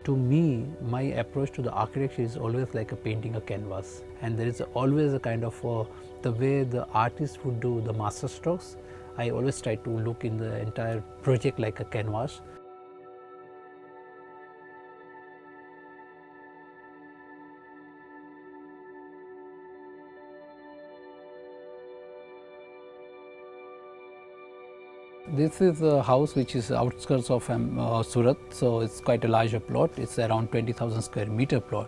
To me, my approach to the architecture is always like a painting a canvas, and there is always a kind of the way the artist would do the master strokes. I always try to look in the entire project like a canvas. This is a house which is outskirts of Surat, so it's quite a larger plot. It's around 20,000 square meter plot,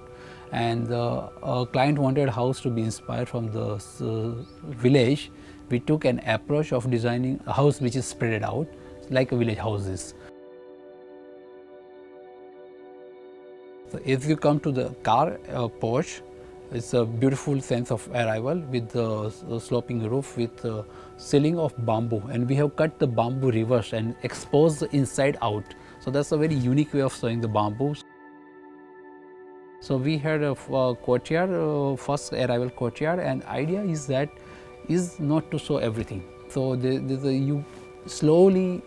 and the client wanted a house to be inspired from the village. We took an approach of designing a house which is spread out like a village houses. So if you come to the car porch, it's a beautiful sense of arrival with the sloping roof with the ceiling of bamboo, and we have cut the bamboo reverse and exposed the inside out. So that's a very unique way of showing the bamboos. So we had a courtyard, first arrival courtyard, and idea is that is not to show everything. So you slowly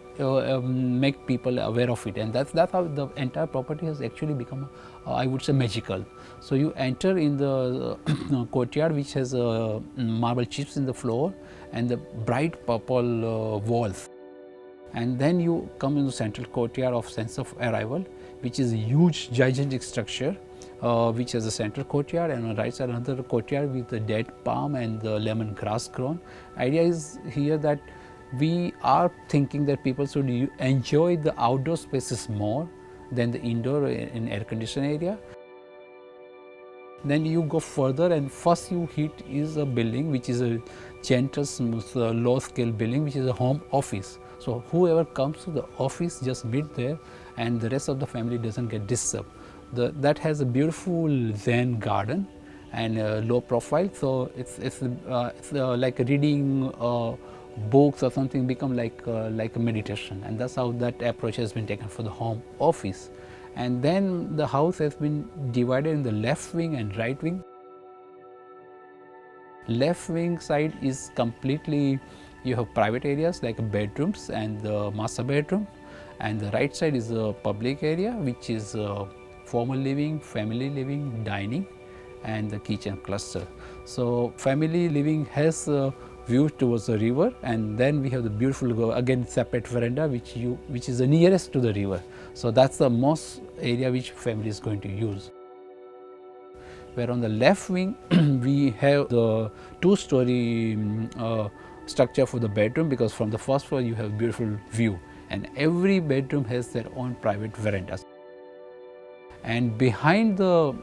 make people aware of it, and that's how the entire property has actually become, I would say, magical. So you enter in the courtyard, which has marble chips in the floor and the bright purple walls. And then you come in the central courtyard of sense of arrival, which is a huge gigantic structure, which has a central courtyard, and on the right side another courtyard with the dead palm and the lemon grass grown. Idea is here that we are thinking that people should enjoy the outdoor spaces more than the indoor in air conditioned area. Then you go further, and first you hit is a building which is a gentle, smooth, low scale building, which is a home office. So whoever comes to the office just meet there, and the rest of the family doesn't get disturbed. That has a beautiful Zen garden and low profile. So it's like reading books or something become like a meditation, and that's how that approach has been taken for the home office. And then the house has been divided in the left wing and right wing. Left wing side is completely, you have private areas like bedrooms and the master bedroom, and the right side is a public area which is formal living, family living, dining, and the kitchen cluster. So family living has a view towards the river, and then we have the beautiful again separate veranda which is the nearest to the river. So that's the most area which family is going to use. Where on the left wing we have the two-story structure for the bedroom, because from the first floor you have beautiful view, and every bedroom has their own private verandas. And behind the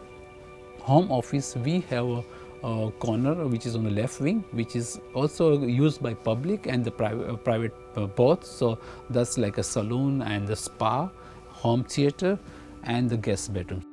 home office we have a corner which is on the left wing, which is also used by public and the private both. So that's like a saloon and the spa, home theater, and the guest bedroom.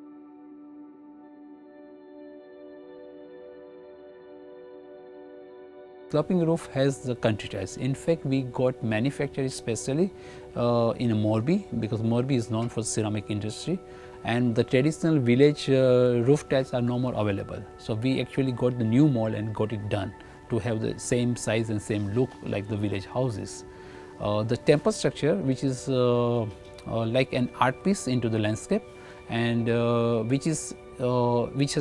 Sloping roof has the country tiles. In fact, we got manufactured especially in Morbi, because Morbi is known for ceramic industry, and the traditional village roof tiles are no more available. So we actually got the new mold and got it done to have the same size and same look like the village houses. The temple structure, which is like an art piece into the landscape, and which has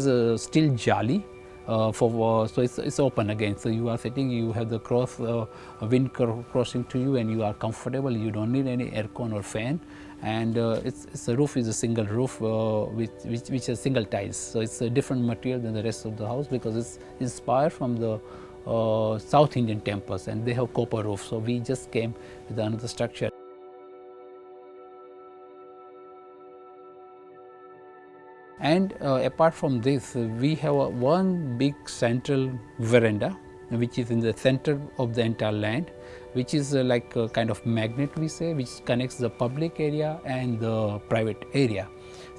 a steel jali. So it's open again. So you are sitting, you have the wind crossing to you, and you are comfortable. You don't need any aircon or fan, and the roof is a single roof which has single tiles. So it's a different material than the rest of the house, because it's inspired from the South Indian temples, and they have copper roof. So we just came with another structure. And apart from this, we have one big central veranda, which is in the center of the entire land, which is like a kind of magnet, we say, which connects the public area and the private area.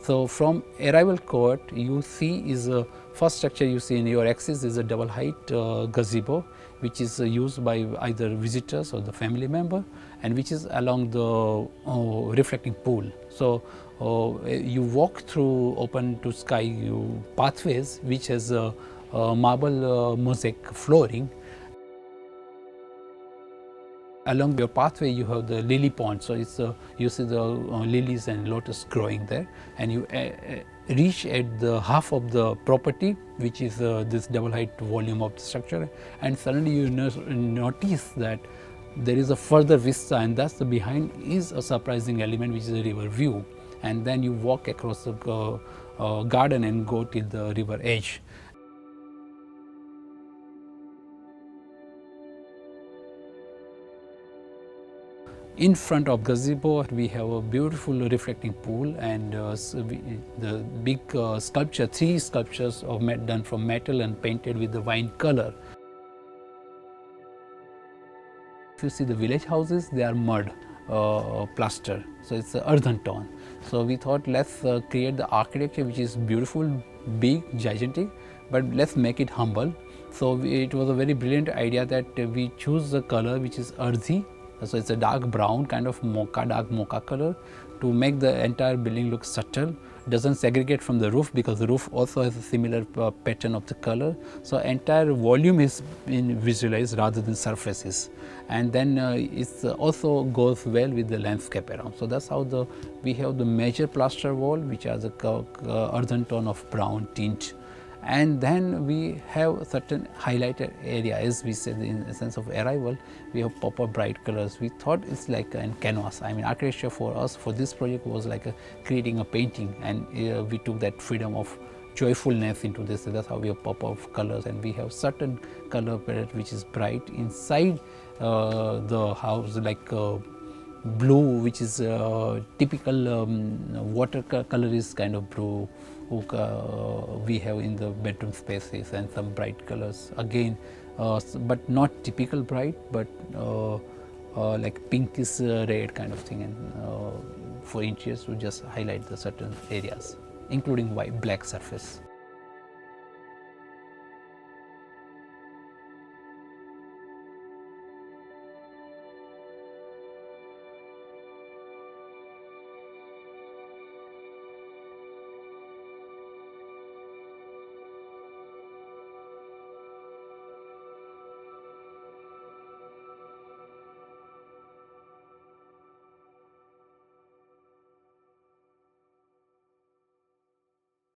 So from arrival court, you see is a first structure you see in your axis is a double height gazebo, which is used by either visitors or the family member, and which is along the reflecting pool. So you walk through open to sky pathways which has marble mosaic flooring. along your pathway you have the lily pond, so it's you see the lilies and lotus growing there, and you reach at the half of the property, which is this double height volume of the structure, and suddenly you notice that there is a further vista, and that's the behind is a surprising element, which is a river view. And then you walk across the garden and go till the river edge. In front of gazebo, we have a beautiful reflecting pool, and the big sculpture, 3 sculptures done from metal and painted with the wine color. If you see the village houses, they are mud plaster, so it's an earthen tone. So we thought, let's create the architecture which is beautiful, big, gigantic, but let's make it humble. So it was a very brilliant idea that we choose the color which is earthy, so it's a dark brown kind of mocha, dark mocha color, to make the entire building look subtle. Doesn't segregate from the roof, because the roof also has a similar pattern of the color. So entire volume is visualized rather than surfaces, and then it also goes well with the landscape around. So that's how we have the major plaster wall, which has a earthen tone of brown tint. And then we have certain highlighted area, as we said, in the sense of arrival, we have pop-up bright colors. We thought it's like a canvas. I mean, architecture for us, for this project, was like creating a painting, and we took that freedom of joyfulness into this. So that's how we have pop-up colors, and we have certain color palette which is bright inside the house, like blue, which is typical water color is kind of blue. We have in the bedroom spaces, and some bright colors again, but not typical bright, but like pinkish red kind of thing, and for interiors to just highlight the certain areas, including white black surface.